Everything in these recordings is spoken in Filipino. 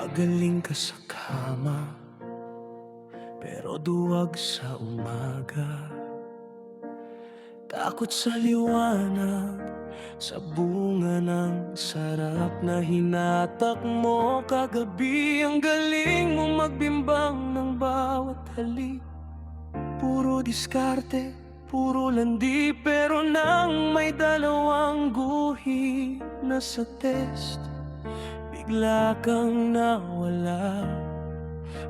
Magaling ka sa kama, pero duwag sa umaga. Takot sa liwanag, sa bunga ng sarap na hinatak mo kagabi. Ang galing mo magbimbang ng bawat halik. Puro diskarte, puro landi, pero nang may dalawang guhi na sa test, bigla kang nawala,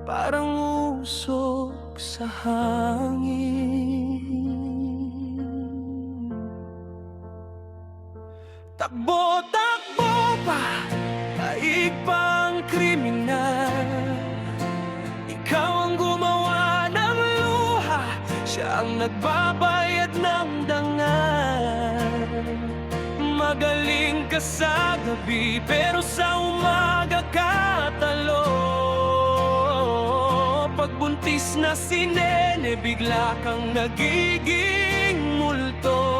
parang usok sa hangin. Takbo, takbo pa, daig pang kriminal. Ikaw ang gumawa ng luha, siya ang nagbabayad ng dangal. Magaling ka sa gabi, pero sa umaga ka talo. Pagbuntis na si Nene, bigla kang nagiging multo.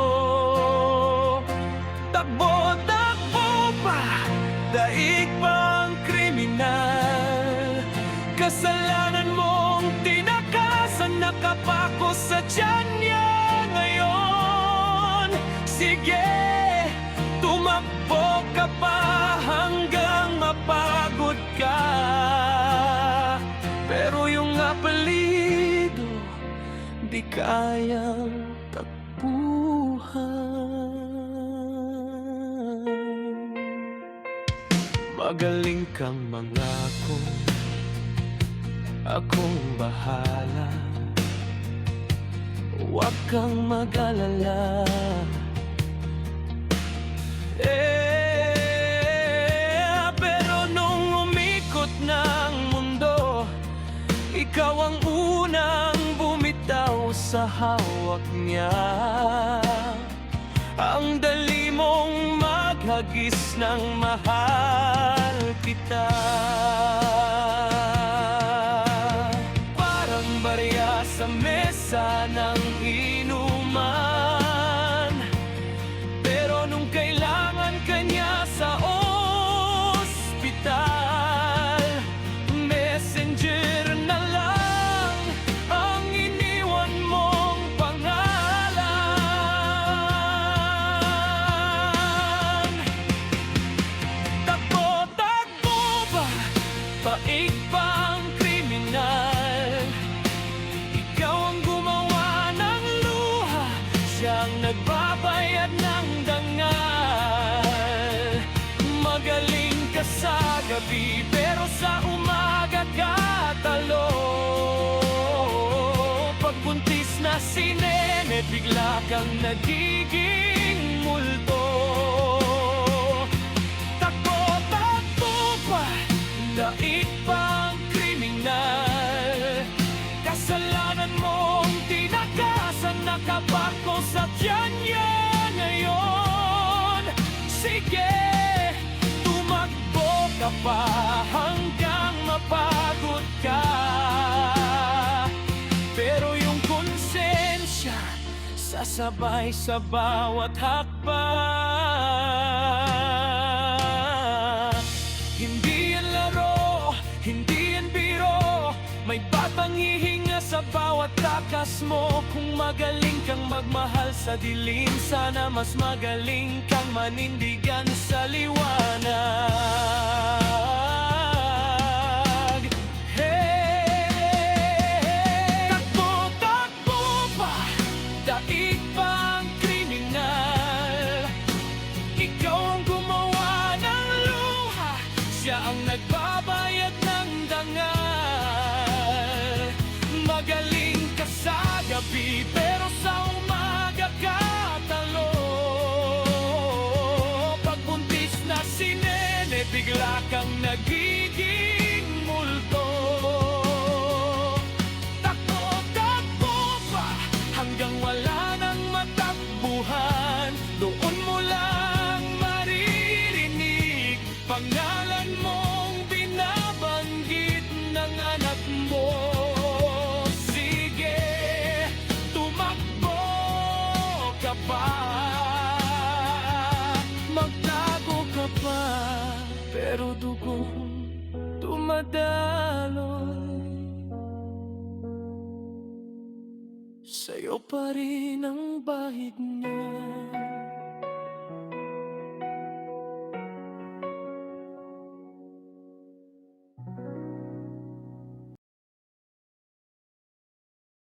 Takbo, takbo pa, daig pang kriminal. Kasalanan mong tinakasan, nakapako sa tiyan niya ngayon. Sige, tumakbo ka pa hanggang mapagod ka, pero yung apelido di kayang takbuhan. Magaling kang mangako, akong bahala. Huwag kang mag-alala. Pero nung umikot ng mundo, ikaw ang unang bumitaw sa hawak niya. Ang dali mong maghagis ng mahal kita. Parang barya sa mesa ng inuman, pero nung kailangan ka niya sa ospital, messenger na lang ang iniwan mong pangalan. Takbo, takbo ba, paig pang kriminal. Ikaw ang gumawa ng luha, siyang nagbabayad ng dangal. Magaling ka sa gabi, pero sa umaga ka talo. Pagbuntis na si Nene, bigla kang nagiging multo. Takbo, takbo pa, daig pang kriminal. Kasalanan mong tinakasan, nakapako sa tiyan niya ngayon. Sige, tumakbo ka pa hanggang mapagod ka, pero yung konsensya sasabay sa bawat hakbang. Hindi yan laro, hindi yan biro, may batang hihinga sa bawat takas mo. Kung magaling kang magmahal sa dilim, sana mas magaling kang manindigan sa liwanag. Hey, takbo, takbo pa, daig pang kriminal. Ikaw ang gumawa ng luha, siya ang nagbabayad ng dangal. Magaling ka sa gabi, pero sa umaga ka talo. Pagbuntis na si Nene, bigla kang nagiging multo. Takbo, takbo pa, hanggang wala nang matakbuhan. Doon mo lang maririnig pangalan mong binabanggit ng anak mo. Sige, tumakbo ka pa, magtago ka pa, pero dugo magpadaloy, sa'yo pa rin ang bahid niya.